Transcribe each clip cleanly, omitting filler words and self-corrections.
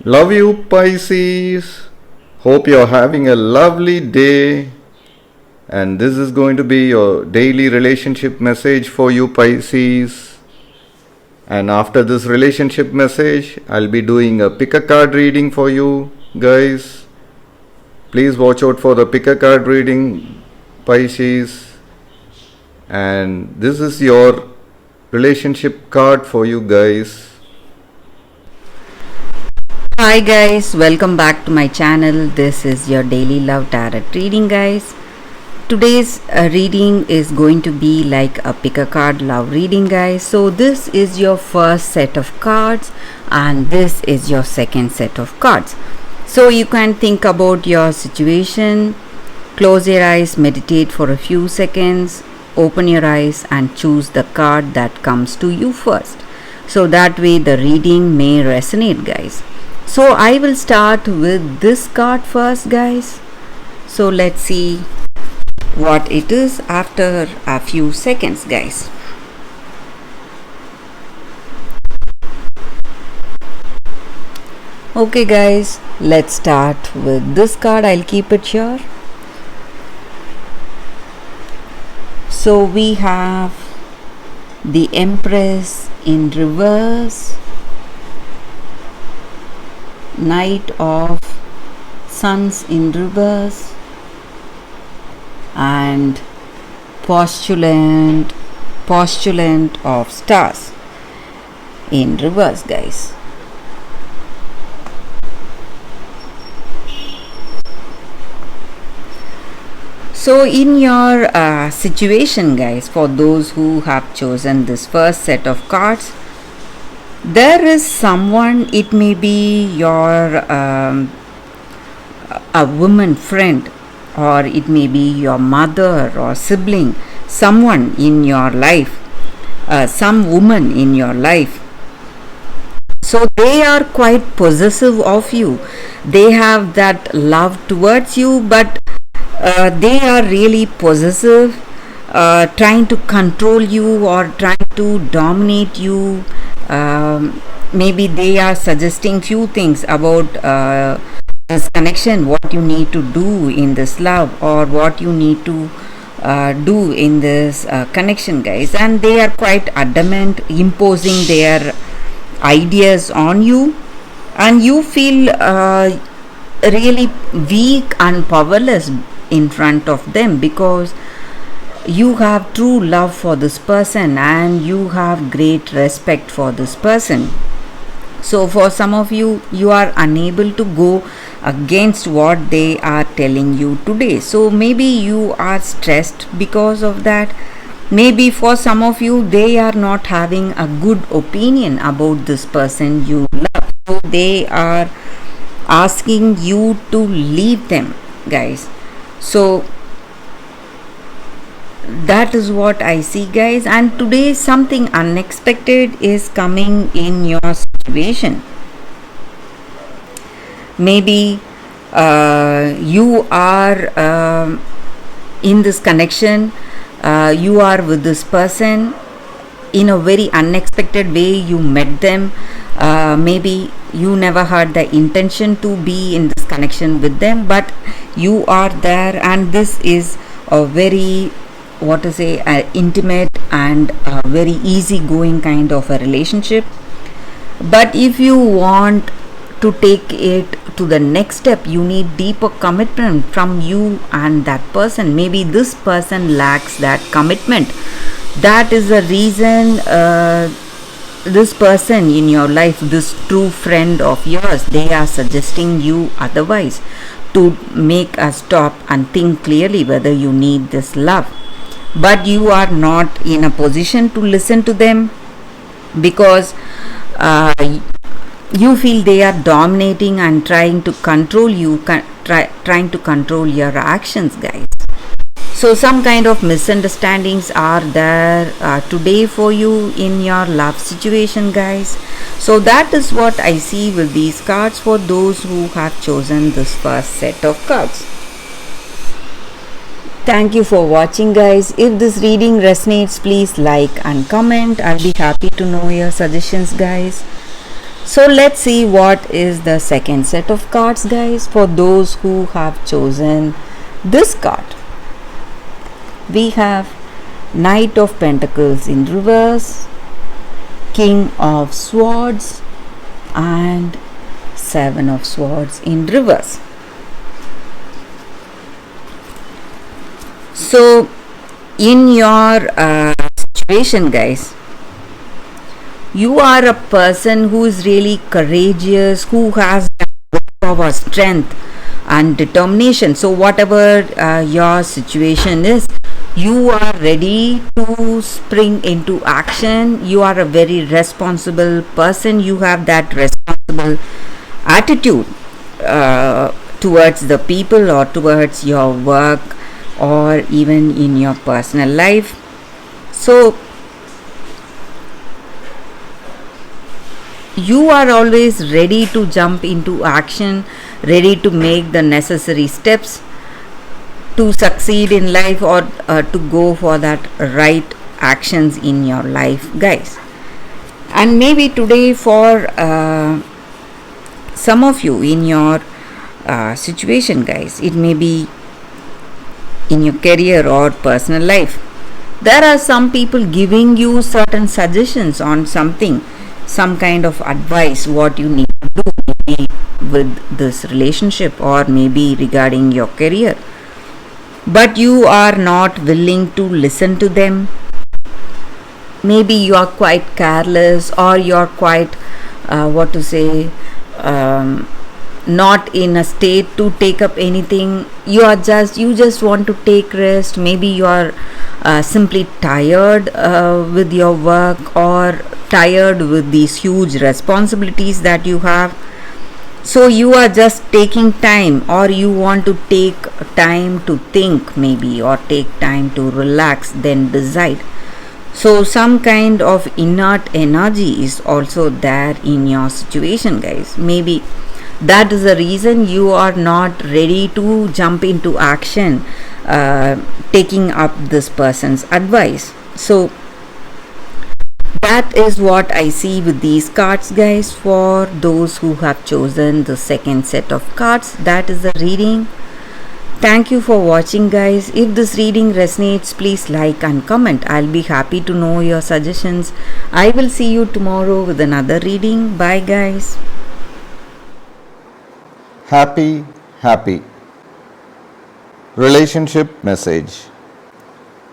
Love you, Pisces. Hope you're having a lovely day. And this is going to be your daily relationship message for you, Pisces. And after this relationship message, I'll be doing a pick a card reading for you guys. Please watch out for the pick a card reading, Pisces. And this is your relationship card for you guys. Hi guys, welcome back to my channel. This is your daily love tarot reading, guys. Today's reading is going to be like a pick a card love reading, guys. So this is your first set of cards and this is your second set of cards. So you can think about your situation, close your eyes, meditate for a few seconds, open your eyes and choose the card that comes to you first. So that way the reading may resonate, guys. So I will start with this card first, guys. So let's see what it is after a few seconds, guys. Okay guys, let's start with this card. I'll keep it here. So we have the Empress in reverse, Knight of Suns in reverse, and postulant of stars in reverse, guys. So in your situation, guys, for those who have chosen this first set of cards, there is someone, it may be your a woman friend, or it may be your mother or sibling, someone in your life, some woman in your life. So they are quite possessive of you. They have that love towards you, but they are really possessive, trying to control you or trying to dominate you. Maybe they are suggesting few things about this connection, what you need to do in this love, or what you need to do in this connection, guys. And they are quite adamant, imposing their ideas on you, and you feel really weak and powerless in front of them, because you have true love for this person and you have great respect for this person. So for some of you, you are unable to go against what they are telling you today. So maybe you are stressed because of that. Maybe for some of you, they are not having a good opinion about this person you love. So they are asking you to leave them, guys. So that is what I see, guys. And today something unexpected is coming in your situation. Maybe you are in this connection, you are with this person in a very unexpected way. You met them, maybe you never had the intention to be in this connection with them, but you are there, and this is a very, what to say, intimate and very easygoing kind of a relationship. But if you want to take it to the next step, you need deeper commitment from you and that person. Maybe this person lacks that commitment. That is the reason this person in your life, this true friend of yours, they are suggesting you otherwise, to make a stop and think clearly whether you need this love. But you are not in a position to listen to them, because you feel they are dominating and trying to control you, trying to control your actions, guys. So some kind of misunderstandings are there today for you in your love situation, guys. So that is what I see with these cards for those who have chosen this first set of cards. Thank you for watching, guys. If this reading resonates, please like and comment. I'll be happy to know your suggestions, guys. So let's see what is the second set of cards, guys, for those who have chosen this card. We have Knight of Pentacles in reverse, King of Swords, and Seven of Swords in reverse. So in your situation, guys, you are a person who is really courageous, who has power, strength and determination. So whatever your situation is, you are ready to spring into action. You are a very responsible person. You have that responsible attitude towards the people or towards your work or even in your personal life. So you are always ready to jump into action, ready to make the necessary steps to succeed in life or to go for that right actions in your life, guys. And maybe today for some of you in your situation, guys, it may be in your career or personal life, there are some people giving you certain suggestions on something, some kind of advice what you need to do, maybe with this relationship or maybe regarding your career, but you are not willing to listen to them. Maybe you are quite careless or you are quite not in a state to take up anything. You just want to take rest. Maybe you are simply tired with your work or tired with these huge responsibilities that you have. So you are just taking time, or you want to take time to think maybe, or take time to relax, then decide. So some kind of inert energy is also there in your situation, guys. Maybe that is the reason you are not ready to jump into action, taking up this person's advice. So that is what I see with these cards, guys. For those who have chosen the second set of cards, that is the reading. Thank you for watching, guys. If this reading resonates, please like and comment. I'll be happy to know your suggestions. I will see you tomorrow with another reading. Bye, guys. Happy relationship message.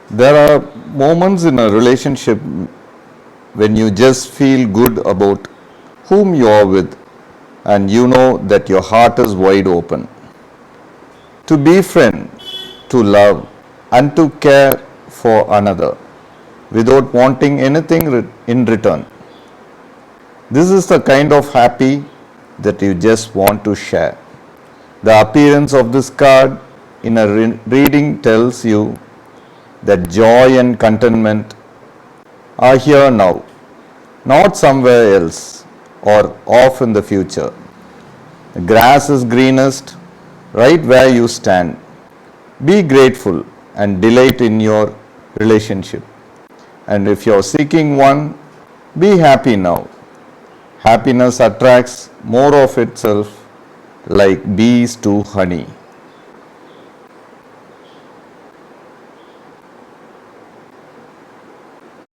There are moments in a relationship when you just feel good about whom you are with, and you know that your heart is wide open to befriend, to love, and to care for another without wanting anything in return. This is the kind of happy that you just want to share. The appearance of this card in a reading tells you that joy and contentment are here now, not somewhere else or off in the future. The grass is greenest right where you stand. Be grateful and delight in your relationship. And if you're seeking one, be happy now. Happiness attracts more of itself like bees to honey.